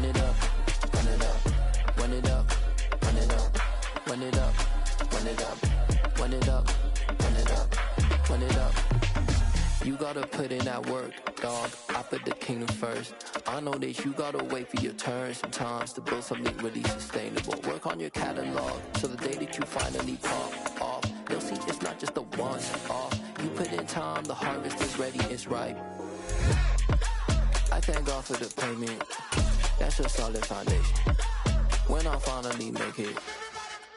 it up, run it up, run it up, run it up, run it up, run it up, run it up, run it up, run it up. You gotta put in that work, dog. I put the kingdom first. I know that you gotta wait for your turn sometimes to build something really sustainable. Work on your catalog, so the day that you finally pop off, you'll see it's not just a once-off. You put in time, the harvest is ready, it's ripe. I thank God for the payment, that's a solid foundation. When I finally make it,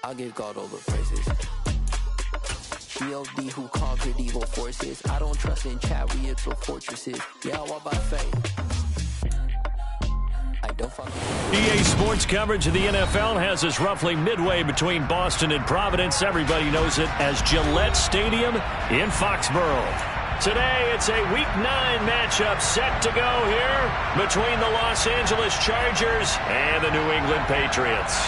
I'll give God all the praises. G.O.D. who conquered evil forces. I don't trust in chariots or fortresses. Yeah, I walk by faith. I don't follow. EA Sports coverage of the NFL has us roughly midway between Boston and Providence. Everybody knows it as Gillette Stadium in Foxborough. Today, it's a Week 9 matchup set to go here between the Los Angeles Chargers and the New England Patriots.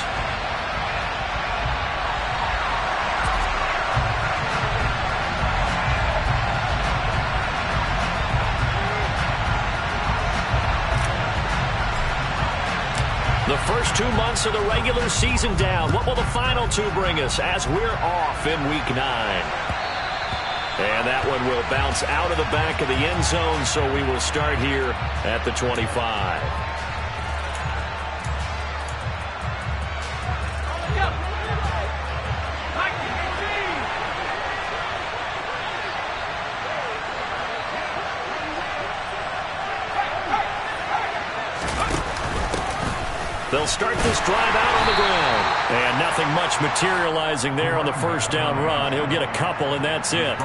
The first 2 months of the regular season down. What will the final 2 bring us as we're off in Week 9? And that one will bounce out of the back of the end zone, so we will start here at the 25. They'll start this drive out on the ground. And nothing much materializing there on the first down run. He'll get a couple, and that's it.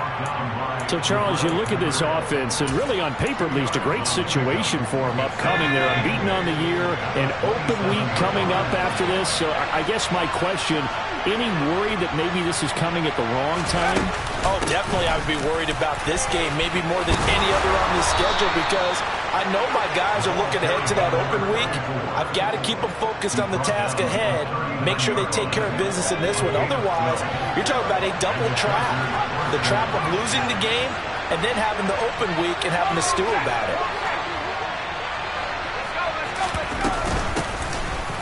So, Charles, you look at this offense, and really on paper, at least, a great situation for them upcoming. They're unbeaten on the year, an open week coming up after this. So I guess my question, any worry that maybe this is coming at the wrong time? Oh, definitely I would be worried about this game, maybe more than any other on the schedule, because I know my guys are looking ahead to that open week. I've got to keep them focused on the task ahead, make sure they take care of business in this one. Otherwise, you're talking about a double trap. The trap of losing the game and then having the open week and having to stew about it.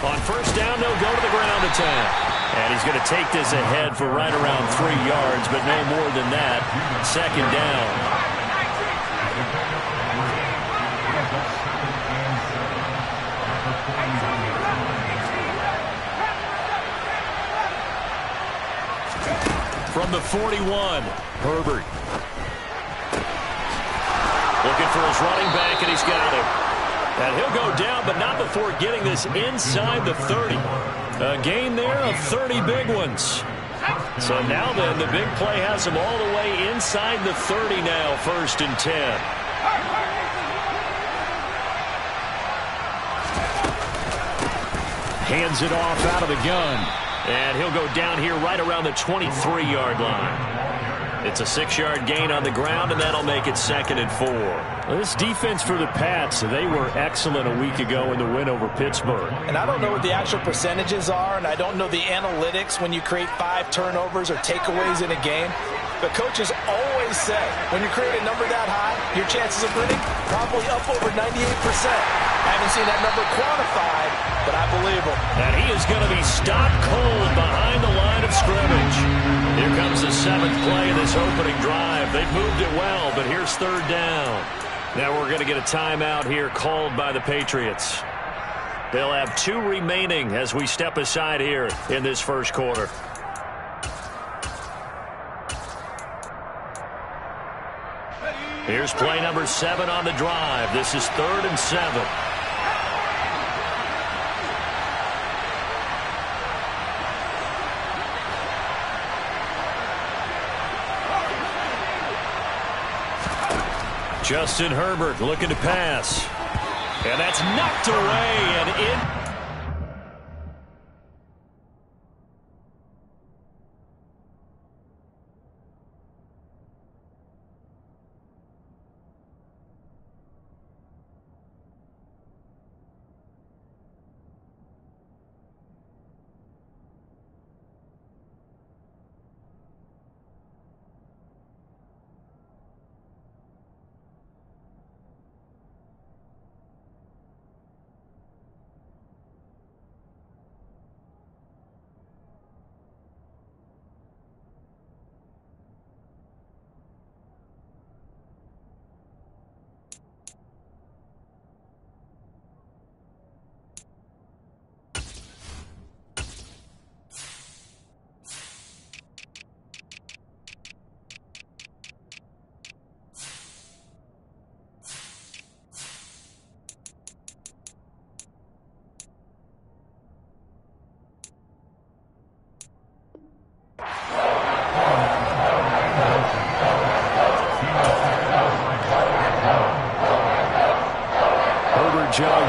On first down, they'll go to the ground attack. And he's going to take this ahead for right around 3 yards, but no more than that. Second down. From the 41, Herbert. Looking for his running back, and he's got him. And he'll go down, but not before getting this inside the 30. A gain there of 30 big ones. So now then, the big play has him all the way inside the 30 now, 1st and 10. Hands it off out of the gun. And he'll go down here right around the 23-yard line. It's a 6-yard gain on the ground, and that'll make it 2nd and 4. Well, this defense for the Pats, they were excellent a week ago in the win over Pittsburgh. And I don't know what the actual percentages are, and I don't know the analytics when you create 5 turnovers or takeaways in a game. But coaches always say, when you create a number that high, your chances of winning probably up over 98%. I haven't seen that number quantified, but I believe him. And he is going to be stopped cold behind the line of scrimmage. Here comes the 7th play of this opening drive. They've moved it well, but here's 3rd down. Now we're going to get a timeout here called by the Patriots. They'll have 2 remaining as we step aside here in this first quarter. Here's play number 7 on the drive. This is 3rd and 7. Justin Herbert looking to pass. And that's knocked away and in.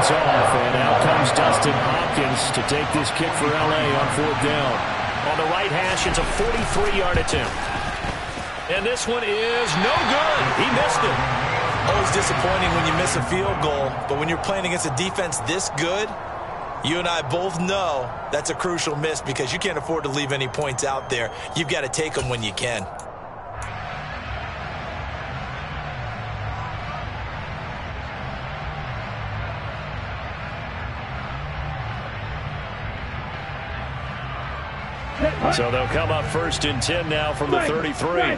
hands off, and out comes Dustin Hopkins to take this kick for L.A. on 4th down. On the right hash, it's a 43-yard attempt. And this one is no good. He missed it. Always disappointing when you miss a field goal, but when you're playing against a defense this good, you and I both know that's a crucial miss because you can't afford to leave any points out there. You've got to take them when you can. So they'll come up 1st and 10 now from the 33.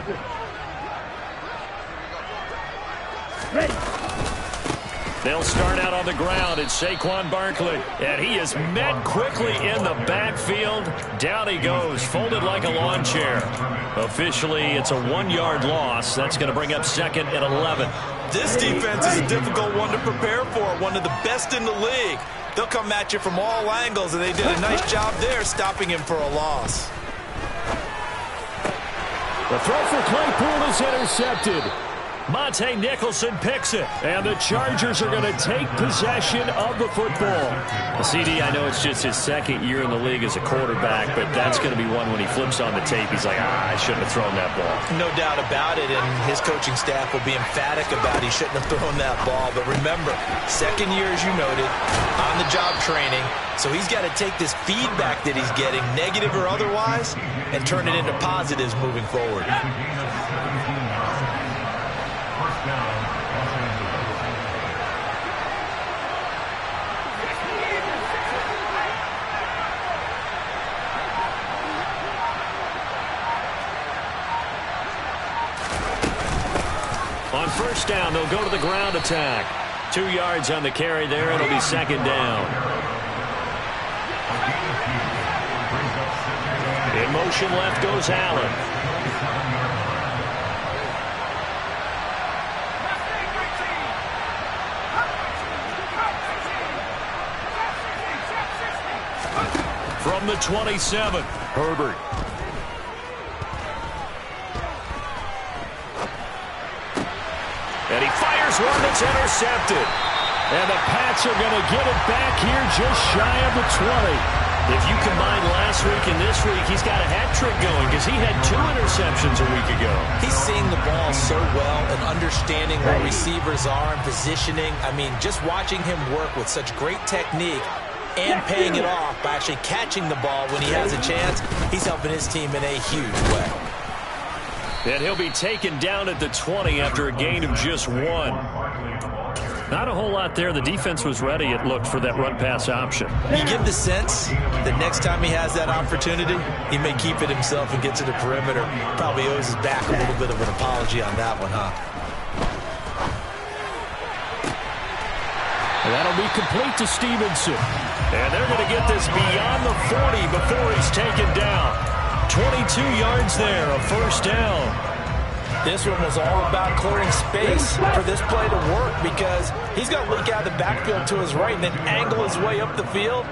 They'll start out on the ground. It's Saquon Barkley. And he is met quickly in the backfield. Down he goes, folded like a lawn chair. Officially, it's a 1-yard loss. That's going to bring up 2nd and 11. This defense is a difficult one to prepare for. One of the best in the league. They'll come at you from all angles, and they did a nice job there stopping him for a loss. The throw for Claypool is intercepted. Monte Nicholson picks it. And the Chargers are going to take possession of the football. CD, I know it's just his 2nd year in the league as a quarterback, but that's going to be one when he flips on the tape. He's like, I shouldn't have thrown that ball. No doubt about it, and his coaching staff will be emphatic about he shouldn't have thrown that ball. But remember, 2nd year, as you noted, on-the-job training. So he's got to take this feedback that he's getting, negative or otherwise, and turn it into positives moving forward. On 1st down, they'll go to the ground attack. 2 yards on the carry there. It'll be 2nd down. In motion left goes Allen. From the 27, Herbert. And he fires one that's intercepted. And the Pats are going to get it back here just shy of the 20. If you combine last week and this week, he's got a hat trick going because he had 2 interceptions a week ago. He's seeing the ball so well and understanding where receivers are and positioning. I mean, just watching him work with such great technique and paying it off by actually catching the ball when he has a chance, he's helping his team in a huge way. And he'll be taken down at the 20 after a gain of just 1. Not a whole lot there. The defense was ready, it looked, for that run-pass option. You get the sense that next time he has that opportunity, he may keep it himself and get to the perimeter. Probably owes his back a little bit of an apology on that one, huh? And that'll be complete to Stevenson. And they're going to get this beyond the 40 before he's taken down. 22 yards there, a 1st down. This one was all about clearing space for this play to work because he's going to leak out of the backfield to his right and then angle his way up the field.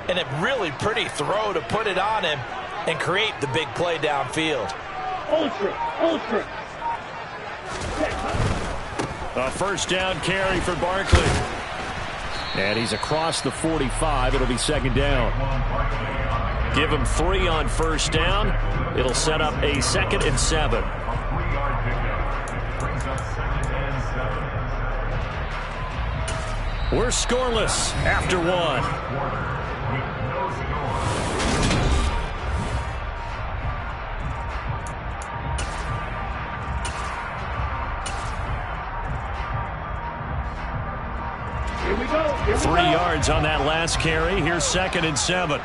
And a really pretty throw to put it on him and create the big play downfield. Ultra. A 1st down carry for Barkley. And he's across the 45. It'll be 2nd down. Give him 3 on 1st down. It'll set up a 2nd and 7. We're scoreless after 1. Here we go. 3 yards on that last carry. Here's 2nd and 7.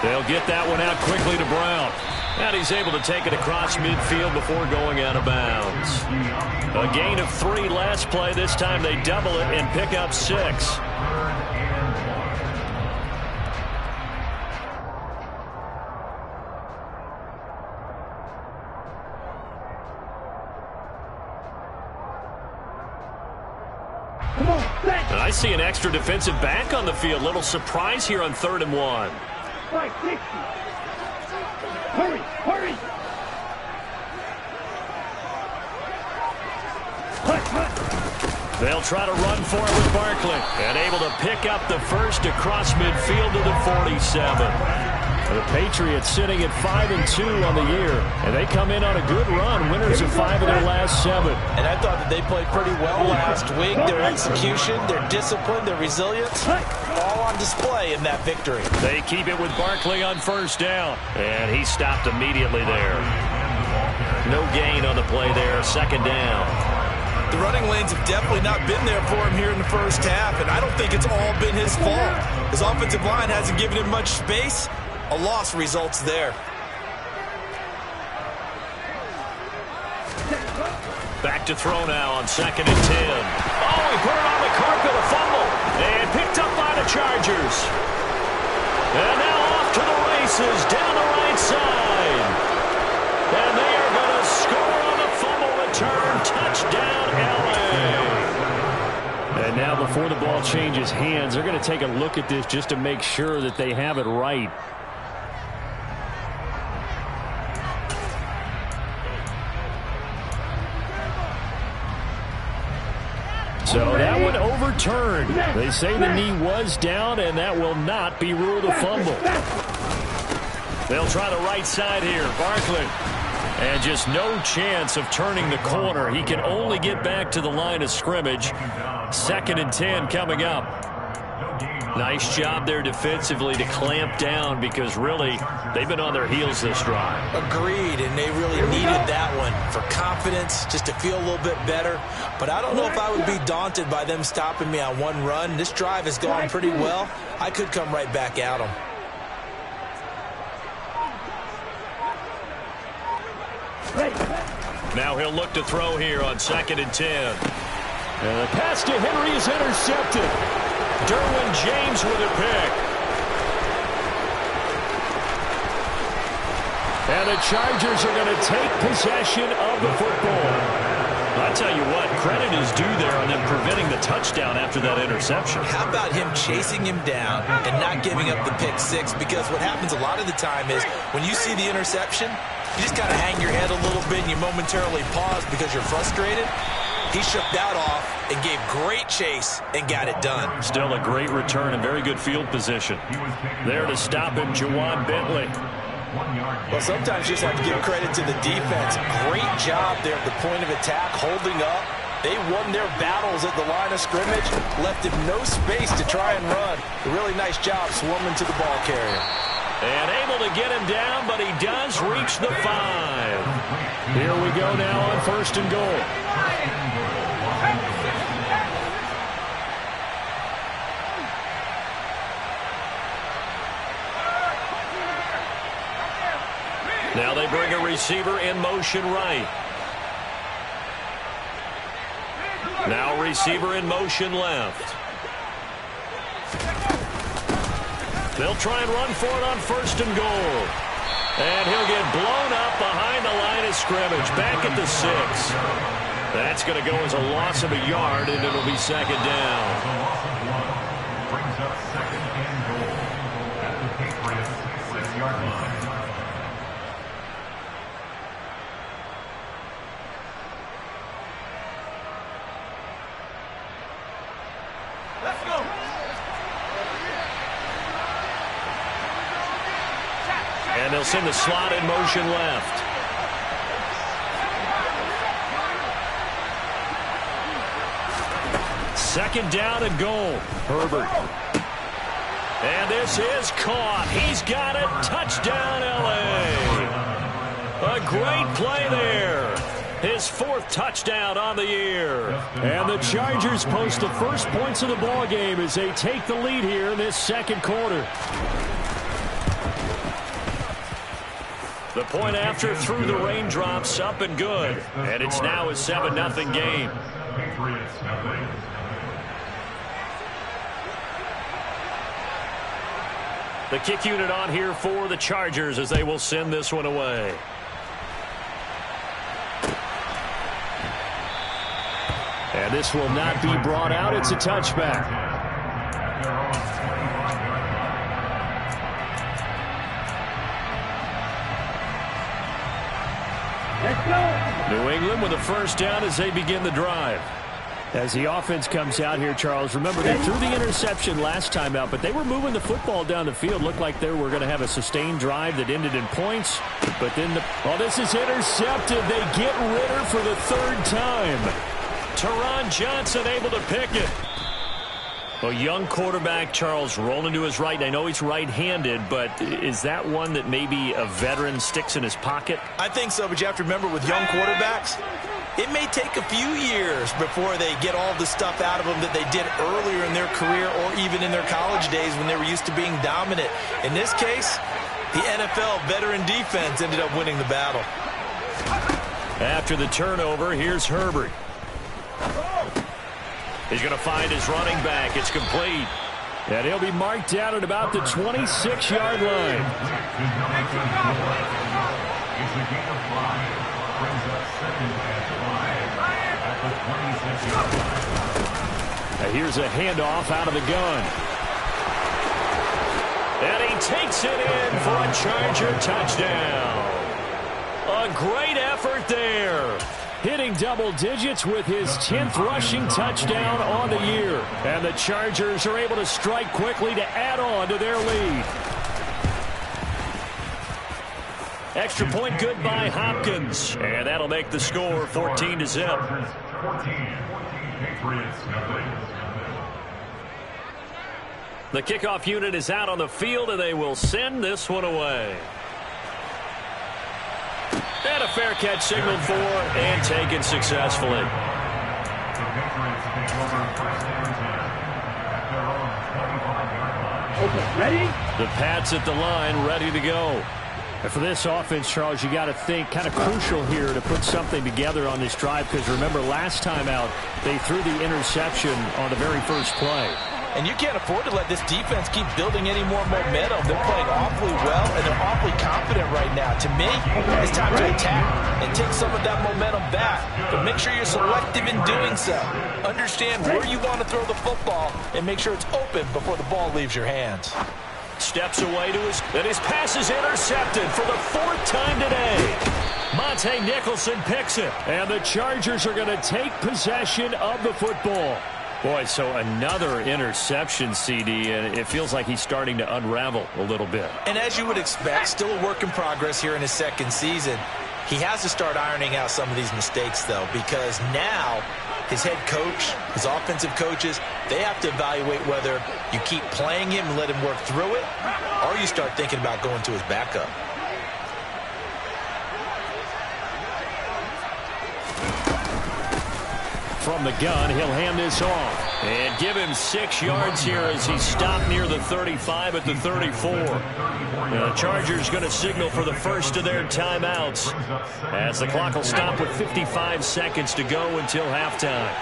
They'll get that one out quickly to Brown. And he's able to take it across midfield before going out of bounds. A gain of 3 last play. This time they double it and pick up 6. And I see an extra defensive back on the field. Little surprise here on 3rd and 1. Hurry! They'll try to run for it with Barkley. And able to pick up the first across midfield to the 47. The Patriots sitting at 5-2 on the year. And they come in on a good run. Winners of 5 of their last 7. And I thought that they played pretty well last week. Their execution, their discipline, their resilience, all on display in that victory. They keep it with Barkley on first down. And he stopped immediately there. No gain on the play there. Second down. The running lanes have definitely not been there for him here in the first half, and I don't think it's all been his fault. His offensive line hasn't given him much space. A loss results there. Back to throw now on 2nd and 10. Oh, he put it on the carpet, a fumble. And picked up by the Chargers. And now off to the races down the right side. And they are going to score on the fumble return. Touchdown, LA. And now before the ball changes hands, they're going to take a look at this just to make sure that they have it right. So that one overturned. They say the knee was down, and that will not be ruled a fumble. They'll try the right side here. Barkley. And just no chance of turning the corner. He can only get back to the line of scrimmage. 2nd and 10 coming up. Nice job there defensively to clamp down because really they've been on their heels this drive. Agreed, and they really needed that one for confidence, just to feel a little bit better. But I don't know if I would be daunted by them stopping me on one run. This drive has gone pretty well. I could come right back at them. Now he'll look to throw here on 2nd and 10. And the pass to Henry is intercepted. Derwin James with a pick. And the Chargers are going to take possession of the football. I tell you what, credit is due there on them preventing the touchdown after that interception. How about him chasing him down and not giving up the pick six? Because what happens a lot of the time is when you see the interception, you just kind of hang your head a little bit and you momentarily pause because you're frustrated. He shook that off and gave great chase and got it done. Still a great return and very good field position. There to stop him, Juwan Bentley. Well, sometimes you just have to give credit to the defense. Great job there at the point of attack, holding up. They won their battles at the line of scrimmage, left him no space to try and run. A really nice job swarming to the ball carrier. And able to get him down, but he does reach the 5. Here we go now on 1st and goal. Now they bring a receiver in motion right. Now receiver in motion left. They'll try and run for it on 1st and goal. And he'll get blown up behind the line of scrimmage. Back at the 6. That's going to go as a loss of a yard, and it'll be 2nd down. Brings up 2nd and goal at the Patriots 6-yard line. Let's go. And they'll send the slot in motion left. Second down and goal. Herbert. And this is caught. He's got it. Touchdown, L.A. A great play there. His 4th touchdown on the year. And the Chargers post the first points of the ball game as they take the lead here in this 2nd quarter. The point after through the raindrops, up and good. And it's now a 7-0 game. The kick unit on here for the Chargers as they will send this one away. And this will not be brought out. It's a touchback. New England with a first down as they begin the drive. As the offense comes out here, Charles, remember they threw the interception last time out, but they were moving the football down the field. Looked like they were going to have a sustained drive that ended in points. But then, this is intercepted. They get Ritter for the third time. Teron Johnson able to pick it. A young quarterback, Charles, rolling to his right. I know he's right-handed, but is that one that maybe a veteran sticks in his pocket? I think so, but you have to remember with young quarterbacks, it may take a few years before they get all the stuff out of them that they did earlier in their career or even in their college days when they were used to being dominant. In this case, the NFL veteran defense ended up winning the battle. After the turnover, here's Herbert. He's going to find his running back. It's complete. And he'll be marked down at about the 26-yard line. It's a gain of 5. Brings up 2nd and 5 at the 26-yard line. Now here's a handoff out of the gun. And he takes it in for a Charger touchdown. A great effort there. Hitting double digits with his 10th rushing touchdown on the year. And the Chargers are able to strike quickly to add on to their lead. Extra point good by Hopkins. And that'll make the score 14-0. 14. Patriots nothing. The kickoff unit is out on the field, and they will send this one away. And a fair catch signaled for and taken successfully. The Patriots take over 1st and 10 at their own 25-yard line. Okay, ready? The Pats at the line, ready to go. And for this offense, Charles, you got to think kind of crucial here to put something together on this drive, because remember last time out they threw the interception on the very first play. And you can't afford to let this defense keep building any more momentum. They're playing awfully well, and they're awfully confident right now. To me, it's time to attack and take some of that momentum back. But make sure you're selective in doing so. Understand where you want to throw the football and make sure it's open before the ball leaves your hands. Steps away to his pass is intercepted for the 4th time today. Monte Nicholson picks it. And the Chargers are going to take possession of the football. Boy, so another interception, CD, and it feels like he's starting to unravel a little bit. And as you would expect, still a work in progress here in his 2nd season. He has to start ironing out some of these mistakes, though, because now his head coach, his offensive coaches, they have to evaluate whether you keep playing him and let him work through it, or you start thinking about going to his backup. From the gun, he'll hand this off. And give him 6 yards here as he stopped near the 35 at the 34. The Chargers going to signal for the first of their timeouts as the clock will stop with 55 seconds to go until halftime.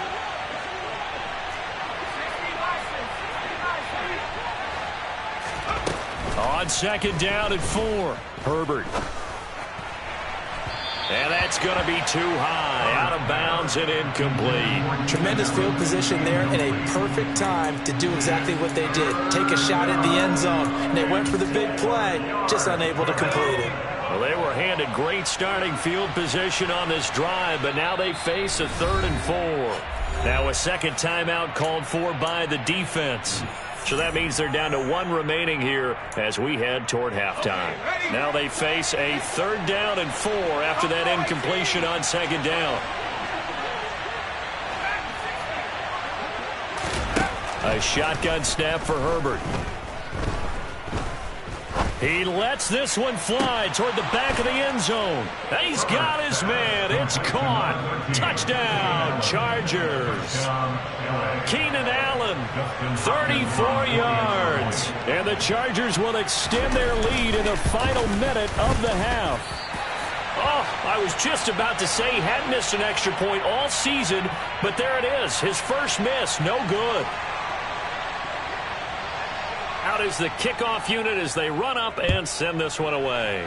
On 2nd down and 4, Herbert. And that's going to be too high, out of bounds and incomplete. Tremendous field position there and a perfect time to do exactly what they did. Take a shot at the end zone. And they went for the big play, just unable to complete it. Well, they were handed great starting field position on this drive, but now they face a 3rd and 4. Now a 2nd timeout called for by the defense. So that means they're down to 1 remaining here as we head toward halftime. Now they face a 3rd down and 4 after that incompletion on 2nd down. A shotgun snap for Herbert. He lets this one fly toward the back of the end zone. He's got his man. It's caught. Touchdown, Chargers. Keenan Allen, 34 yards. And the Chargers will extend their lead in the final minute of the half. Oh, I was just about to say he hadn't missed an extra point all season, but there it is. His first miss, no good. Out is the kickoff unit as they run up and send this one away.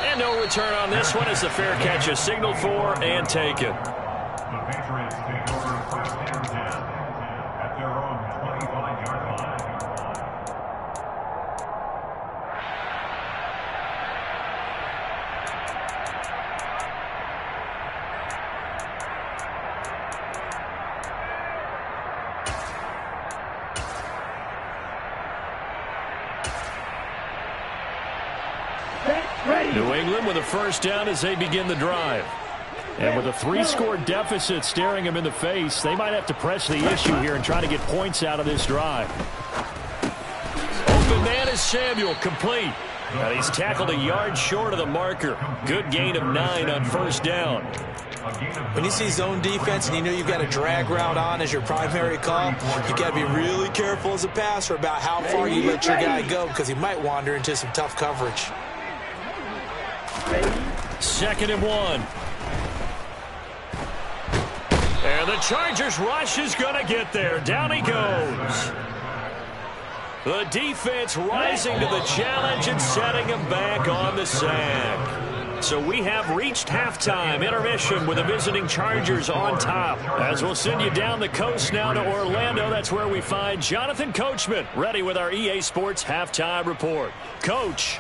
And no return on this one as the fair catch is signaled for and taken. The Patriots take over 1st and 10 at their own 25-yard line. New England with a first down as they begin the drive. And with a 3-score deficit staring them in the face, they might have to press the issue here and try to get points out of this drive. Open man is Samuel, complete. And he's tackled a yard short of the marker. Good gain of 9 on first down. When you see zone defense and you know you've got a drag route on as your primary call, you've got to be really careful as a passer about how far you let your guy go because he might wander into some tough coverage. 2nd and 1. And the Chargers rush is going to get there. Down he goes. The defense rising to the challenge and setting him back on the sack. So we have reached halftime intermission with the visiting Chargers on top. As we'll send you down the coast now to Orlando, that's where we find Jonathan Coachman ready with our EA Sports halftime report. Coach.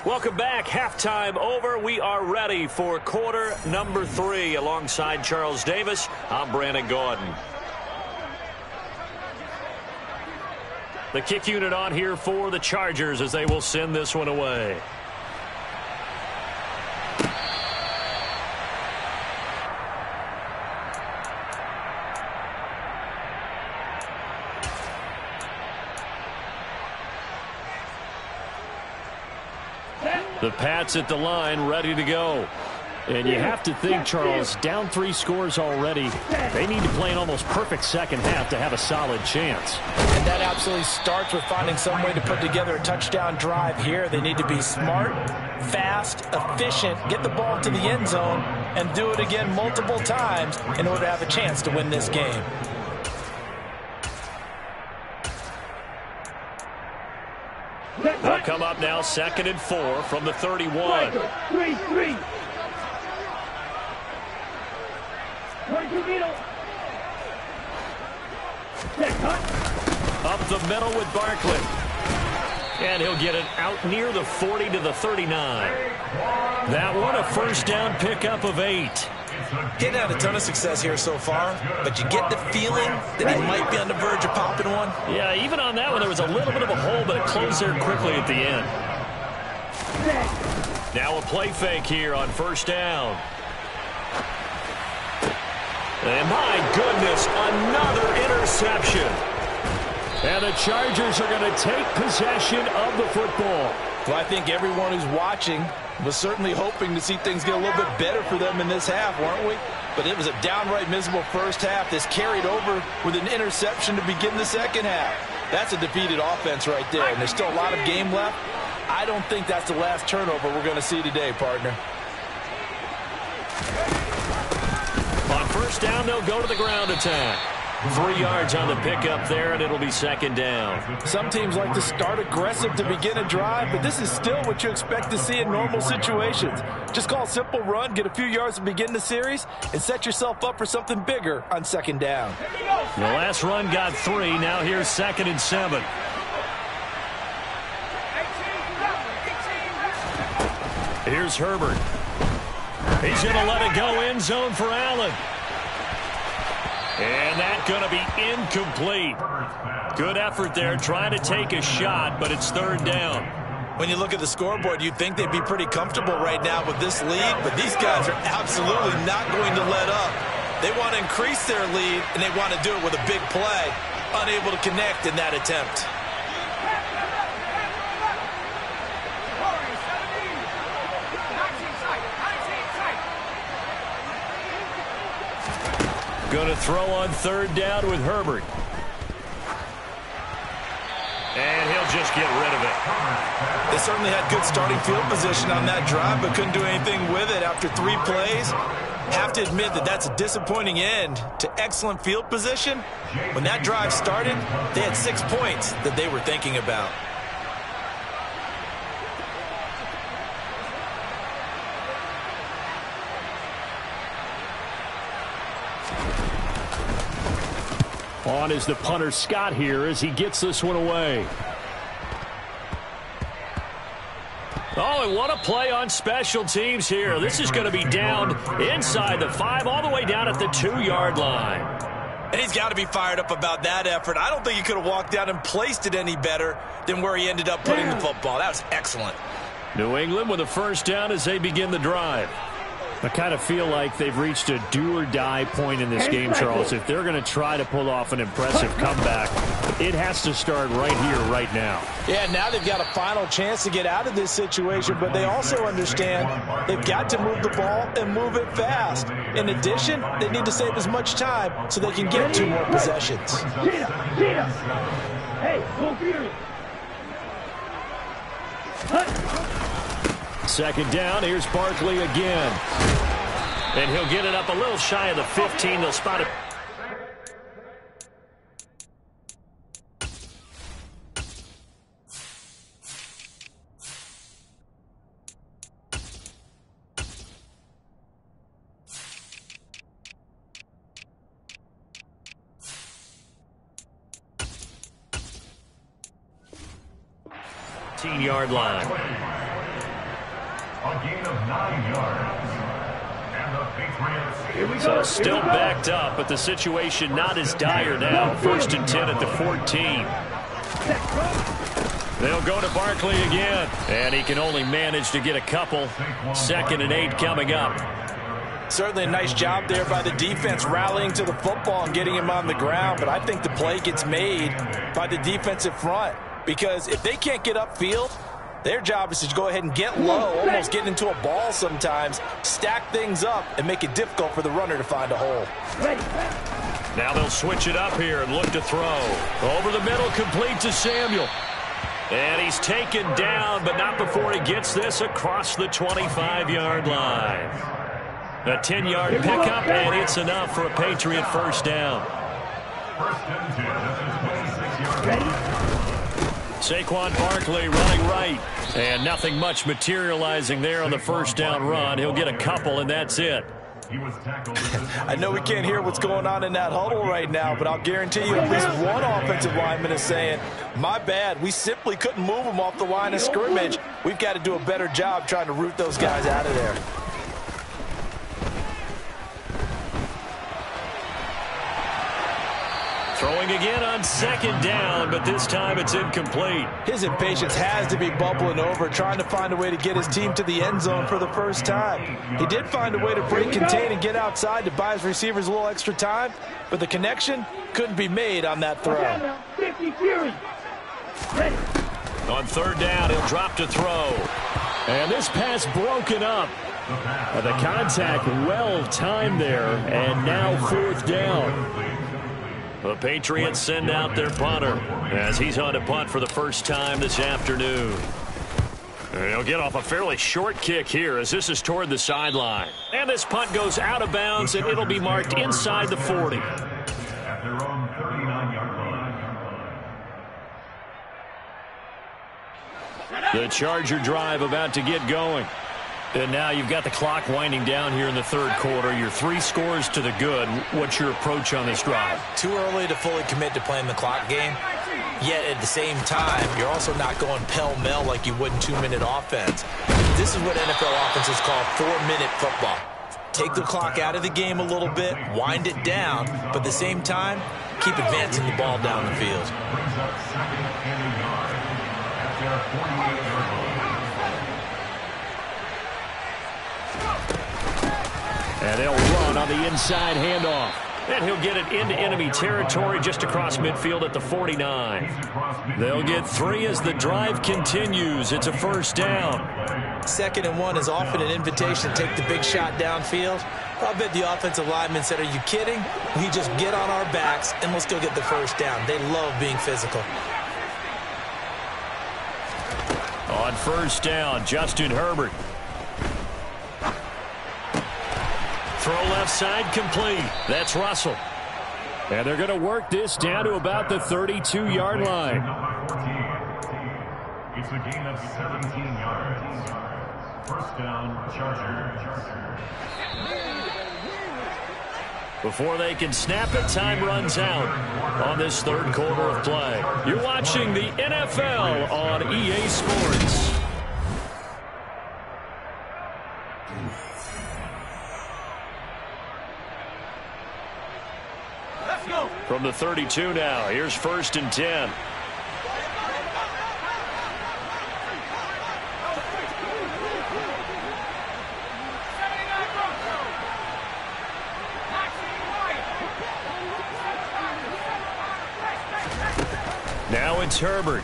Welcome back. Halftime over. We are ready for quarter number 3. Alongside Charles Davis, I'm Brandon Gaudin. The kick unit on here for the Chargers as they will send this one away. The Pats at the line, ready to go. And you have to think, Charles, down 3 scores already. They need to play an almost perfect second half to have a solid chance. And that absolutely starts with finding some way to put together a touchdown drive here. They need to be smart, fast, efficient, get the ball to the end zone, and do it again multiple times in order to have a chance to win this game. They'll come up now, 2nd and 4 from the 31. 3-3. Up the middle with Barkley. And he'll get it out near the 40 to the 39. That one a first down pickup of 8. Getting had a ton of success here so far, but you get the feeling that he might be on the verge of popping one. Yeah, even on that one, there was a little bit of a hole, but it closed there quickly at the end. Now a play fake here on first down. And my goodness, another interception. And the Chargers are going to take possession of the football. Well, I think everyone who's watching was certainly hoping to see things get a little bit better for them in this half, weren't we? But it was a downright miserable first half. This carried over with an interception to begin the second half. That's a defeated offense right there, and there's still a lot of game left. I don't think that's the last turnover we're going to see today, partner. On first down, they'll go to the ground attack. 3 yards on the pickup there, and it'll be 2nd down. Some teams like to start aggressive to begin a drive, but this is still what you expect to see in normal situations. Just call a simple run, get a few yards to begin the series, and set yourself up for something bigger on 2nd down. The last run got 3. Now here's 2nd and 7. Here's Herbert. He's going to let it go end zone for Allen. And that's going to be incomplete. Good effort there, trying to take a shot, but it's 3rd down. When you look at the scoreboard, you'd think they'd be pretty comfortable right now with this lead, but these guys are absolutely not going to let up. They want to increase their lead, and they want to do it with a big play. Unable to connect in that attempt. Going to throw on 3rd down with Herbert. And he'll just get rid of it. They certainly had good starting field position on that drive, but couldn't do anything with it after 3 plays. Have to admit that that's a disappointing end to excellent field position. When that drive started, they had 6 points that they were thinking about. On is the punter Scott here as he gets this one away. Oh, and what a play on special teams here. This is going to be down inside the 5, all the way down at the 2-yard line. And he's got to be fired up about that effort. I don't think he could have walked down and placed it any better than where he ended up putting the football. That was excellent. New England with a first down as they begin the drive. I kind of feel like they've reached a do-or-die point in this game, Charles. If they're going to try to pull off an impressive comeback, it has to start right here, right now. Yeah, now they've got a final chance to get out of this situation, but they also understand they've got to move the ball and move it fast. In addition, they need to save as much time so they can get 2 more possessions. Second down, here's Barkley again. And he'll get it up a little shy of the 15. They'll spot it. Yard line. A gain of 9 yards. And the Patriots. So still backed up, but the situation not as dire now. 1st and 10 at the 14. They'll go to Barkley again. And he can only manage to get a couple. 2nd and 8 coming up. Certainly a nice job there by the defense rallying to the football and getting him on the ground. But I think the play gets made by the defensive front. Because if they can't get upfield, their job is to go ahead and get low, almost get into a ball sometimes, stack things up, and make it difficult for the runner to find a hole. Now they'll switch it up here and look to throw. Over the middle, complete to Samuel. And he's taken down, but not before he gets this across the 25-yard line. A 10-yard pickup, and it's enough for a Patriot first down. First and 10 at the 26-yard line. Saquon Barkley running right. And nothing much materializing there on the first down run. He'll get a couple, and that's it. He was tackled. I know we can't hear what's going on in that huddle right now, but I'll guarantee you at least one offensive lineman is saying, my bad, we simply couldn't move them off the line of scrimmage. We've got to do a better job trying to root those guys out of there. Throwing again on 2nd down, but this time it's incomplete. His impatience has to be bubbling over, trying to find a way to get his team to the end zone for the first time. He did find a way to break, contain, and get outside to buy his receivers a little extra time, but the connection couldn't be made on that throw. On 3rd down, he'll drop to throw. And this pass broken up. The contact well timed there, and now 4th down. The Patriots send out their punter as he's on to punt for the first time this afternoon. And he'll get off a fairly short kick here as this is toward the sideline. And this punt goes out of bounds, and it'll be marked inside the 40. At their own 39-yard line. The Charger drive about to get going. And now you've got the clock winding down here in the 3rd quarter. You're 3 scores to the good. What's your approach on this drive? Too early to fully commit to playing the clock game. Yet at the same time, you're also not going pell-mell like you would in 2-minute offense. This is what NFL offenses call 4-minute football. Take the clock out of the game a little bit, wind it down, but at the same time, keep advancing the ball down the field. Brings up 2nd and a yard at their 48-yard line. And they'll run on the inside handoff. And he'll get it into enemy territory just across midfield at the 49. They'll get 3 as the drive continues. It's a first down. 2nd and 1 is often an invitation to take the big shot downfield. I bet the offensive lineman said, are you kidding? We just get on our backs and let's go get the first down. They love being physical. On first down, Justin Herbert. Throw left side complete. That's Russell. And they're going to work this down to about the 32-yard line. It's a gain of 17 yards. First down, Charger. Before they can snap it, time runs out on this 3rd quarter of play. You're watching the NFL on EA Sports. From the 32 now, here's 1st and 10. Now it's Herbert.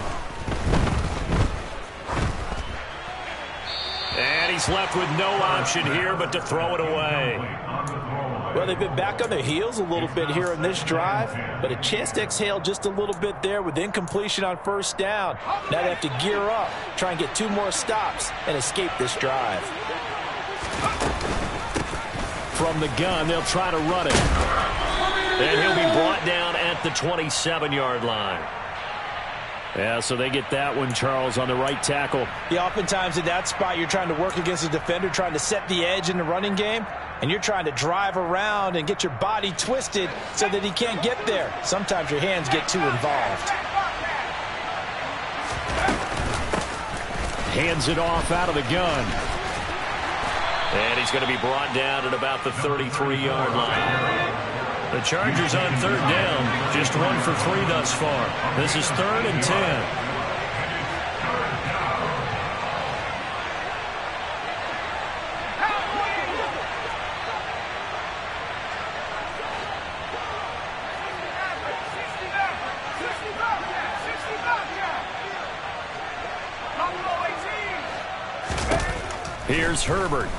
And he's left with no option here but to throw it away. Well, they've been back on their heels a little bit here in this drive, but a chance to exhale just a little bit there with incompletion on 1st down. Now they have to gear up, try and get 2 more stops, and escape this drive. From the gun, they'll try to run it. And he'll be brought down at the 27-yard line. Yeah, so they get that one, Charles, on the right tackle. Yeah, oftentimes in that spot, you're trying to work against a defender, trying to set the edge in the running game, and you're trying to drive around and get your body twisted so that he can't get there. Sometimes your hands get too involved. Hands it off out of the gun. And he's going to be brought down at about the 33-yard line. The Chargers on 3rd down, just 1 for 3 thus far. This is 3rd and 10. Here's Herbert.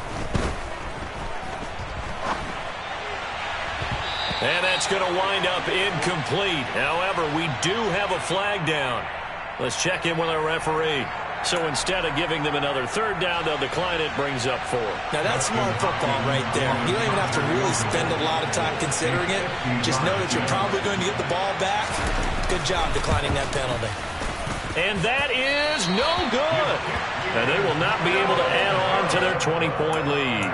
And that's going to wind up incomplete. However, we do have a flag down. Let's check in with our referee. So instead of giving them another 3rd down, they'll decline it, brings up 4. Now that's smart football right there. You don't even have to really spend a lot of time considering it. Just know that you're probably going to get the ball back. Good job declining that penalty. And that is no good. And they will not be able to add on to their 20-point lead.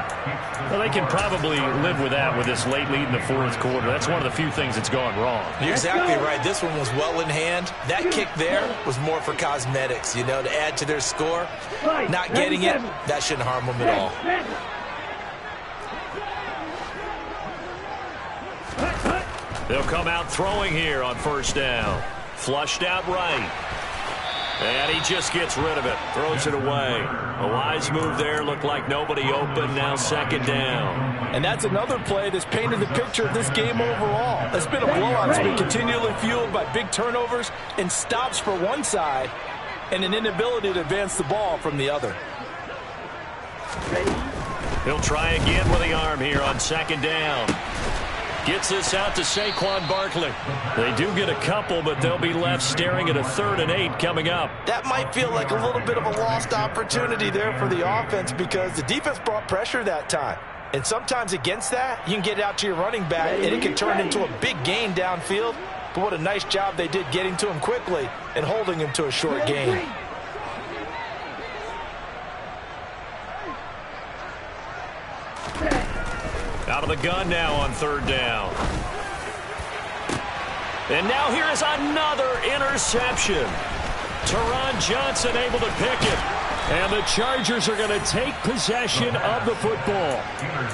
Well, they can probably live with that with this late lead in the 4th quarter. That's one of the few things that's gone wrong. You're exactly right. This one was well in hand. That kick there was more for cosmetics, you know, to add to their score. Not getting it, that shouldn't harm them at all. They'll come out throwing here on 1st down. Flushed out right. And he just gets rid of it. Throws it away. A wise move there. Looked like nobody open. Now 2nd down. And that's another play that's painted the picture of this game overall. It's been a blowout. It's been continually fueled by big turnovers and stops for one side and an inability to advance the ball from the other. He'll try again with the arm here on 2nd down. Gets this out to Saquon Barkley. They do get a couple, but they'll be left staring at a 3rd and 8 coming up. That might feel like a little bit of a lost opportunity there for the offense because the defense brought pressure that time. And sometimes against that, you can get out to your running back, and it can turn into a big gain downfield. But what a nice job they did getting to him quickly and holding him to a short gain. Out of the gun now on 3rd down. And now here is another interception. Teron Johnson able to pick it. And the Chargers are going to take possession of the football.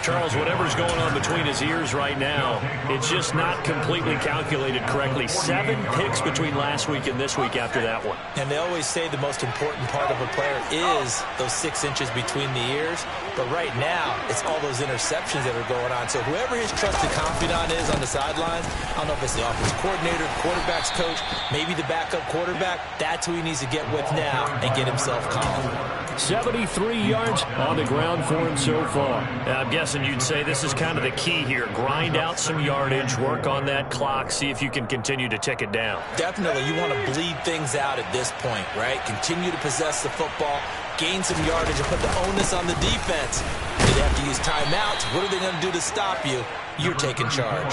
Charles, whatever's going on between his ears right now, it's just not completely calculated correctly. 7 picks between last week and this week after that one. And they always say the most important part of a player is those 6 inches between the ears. But right now, it's all those interceptions that are going on. So whoever his trusted confidant is on the sidelines, I don't know if it's the offensive coordinator, quarterback's coach, maybe the backup quarterback, that's who he needs to get with now and get himself calm. 73 yards on the ground for him so far. I'm guessing you'd say this is kind of the key here. Grind out some yardage, work on that clock, see if you can continue to tick it down. Definitely, you want to bleed things out at this point, right? Continue to possess the football, gain some yardage, and put the onus on the defense. They have to use timeouts. What are they going to do to stop you? You're taking charge.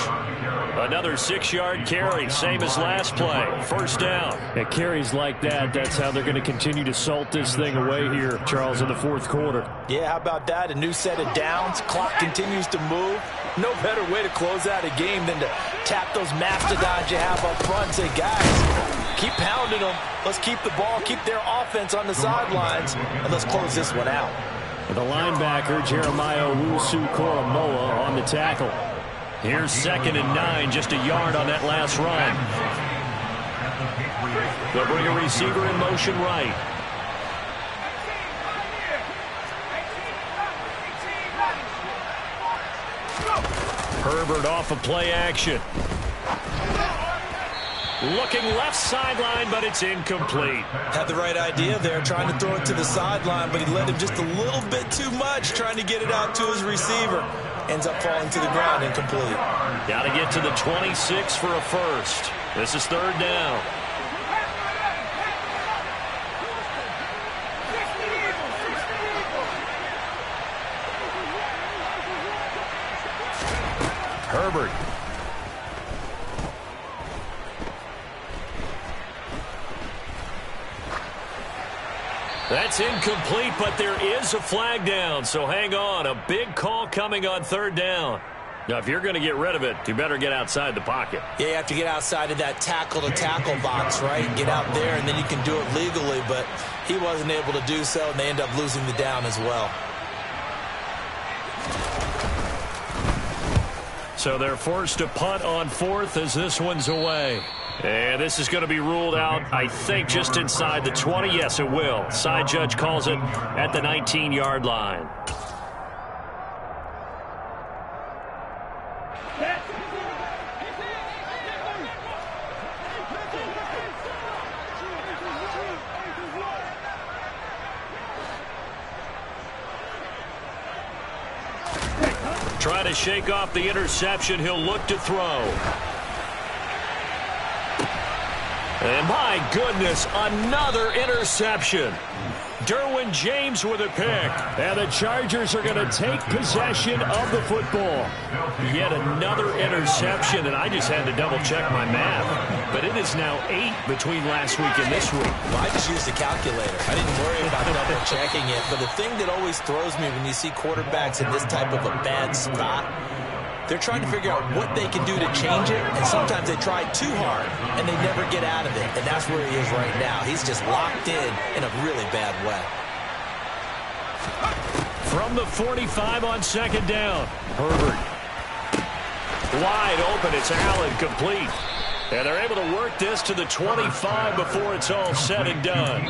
Another 6-yard carry, same as last play. 1st down. At carries like that, that's how they're going to continue to salt this thing away here, Charles, in the 4th quarter. Yeah, how about that? A new set of downs. Clock continues to move. No better way to close out a game than to tap those mastodons you have up front and say, guys, keep pounding them. Let's keep the ball, keep their offense on the sidelines, and let's close this one out. The linebacker, Jeremiah Owusu-Koramoah, on the tackle. Here's 2nd and 9, just a yard on that last run. They'll bring a receiver in motion right. Herbert off of play action. Looking left sideline, but it's incomplete. Had the right idea there, trying to throw it to the sideline, but he led him just a little bit too much, trying to get it out to his receiver. Ends up falling to the ground, incomplete. Got to get to the 26 for a first. This is 3rd down. Herbert. That's incomplete, but there is a flag down, so hang on. A big call coming on 3rd down. Now, if you're going to get rid of it, you better get outside the pocket. Yeah, you have to get outside of that tackle-to-tackle box, right? Get out there, and then you can do it legally, but he wasn't able to do so, and they end up losing the down as well. So they're forced to punt on 4th as this one's away. And this is going to be ruled out, I think, just inside the 20. Yes, it will. Side judge calls it at the 19-yard line. Try to shake off the interception. He'll look to throw. And my goodness, another interception. Derwin James with a pick. And the Chargers are going to take possession of the football. Yet another interception, and I just had to double-check my math. But it is now 8 between last week and this week. Well, I just used a calculator. I didn't worry about double-checking it. But the thing that always throws me when you see quarterbacks in this type of a bad spot, they're trying to figure out what they can do to change it, and sometimes they try too hard, and they never get out of it. And that's where he is right now. He's just locked in a really bad way. From the 45 on 2nd down, Herbert. Wide open, it's Allen, complete. And they're able to work this to the 25 before it's all said and done.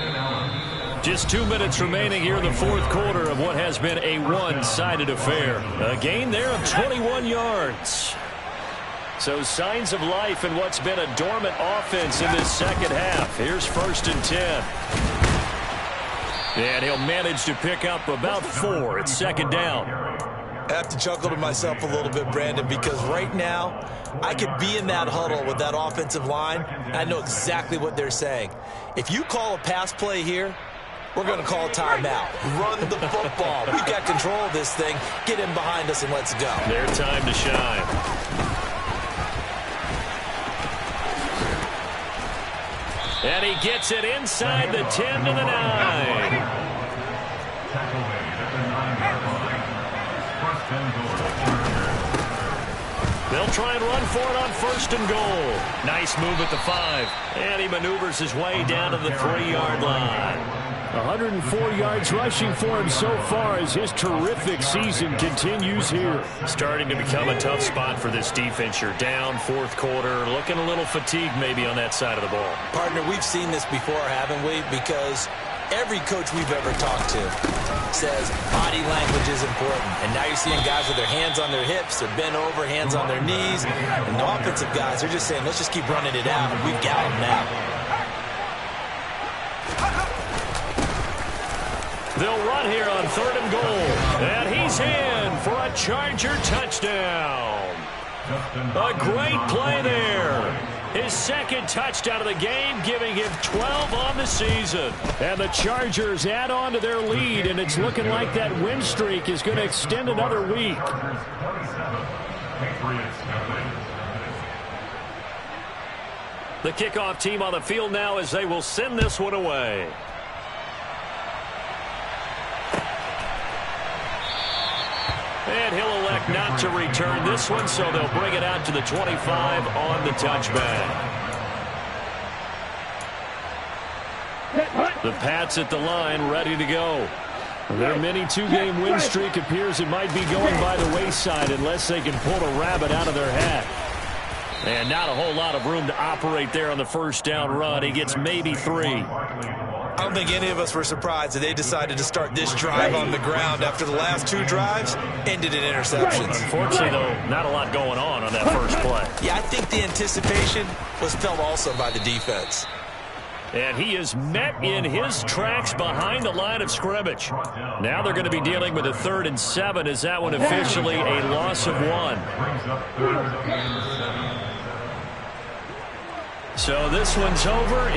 Just 2 minutes remaining here in the 4th quarter of what has been a one-sided affair. A gain there of 21 yards. So signs of life in what's been a dormant offense in this second half. Here's 1st and 10. And he'll manage to pick up about 4. It's 2nd down. I have to chuckle to myself a little bit, Brandon, because right now I could be in that huddle with that offensive line, and I know exactly what they're saying. If you call a pass play here, we're going to call a timeout. Run the football. We've got control of this thing. Get in behind us and let's go. Their time to shine. And he gets it inside the 10 to the 9. Tackle made at the 9-yard line. 1st and goal. They'll try and run for it on 1st and goal. Nice move at the 5. And he maneuvers his way down to the 3-yard line. 104 yards rushing for him so far as his terrific season continues here. Starting to become a tough spot for this defense. You're down 4th quarter, looking a little fatigued maybe on that side of the ball. Partner, we've seen this before, haven't we? Because every coach we've ever talked to says body language is important. And now you're seeing guys with their hands on their hips, they're bent over, hands on their knees. And the offensive guys, they're just saying, let's just keep running it out. We've got them now. They'll run here on 3rd and goal. And he's in for a Charger touchdown. A great play there. His 2nd touchdown of the game, giving him 12 on the season. And the Chargers add on to their lead, and it's looking like that win streak is going to extend another week. The kickoff team on the field now as they will send this one away. And he'll elect not to return this one, so they'll bring it out to the 25 on the touchback. The Pats at the line, ready to go. Their mini two-game win streak appears it might be going by the wayside unless they can pull a rabbit out of their hat. And not a whole lot of room to operate there on the first down run. He gets maybe 3. I don't think any of us were surprised that they decided to start this drive on the ground after the last 2 drives ended in interceptions. Unfortunately, though, not a lot going on that first play. Yeah, I think the anticipation was felt also by the defense. And he is met in his tracks behind the line of scrimmage. Now they're going to be dealing with a 3rd and 7 as that one officially a loss of 1. So this one's over.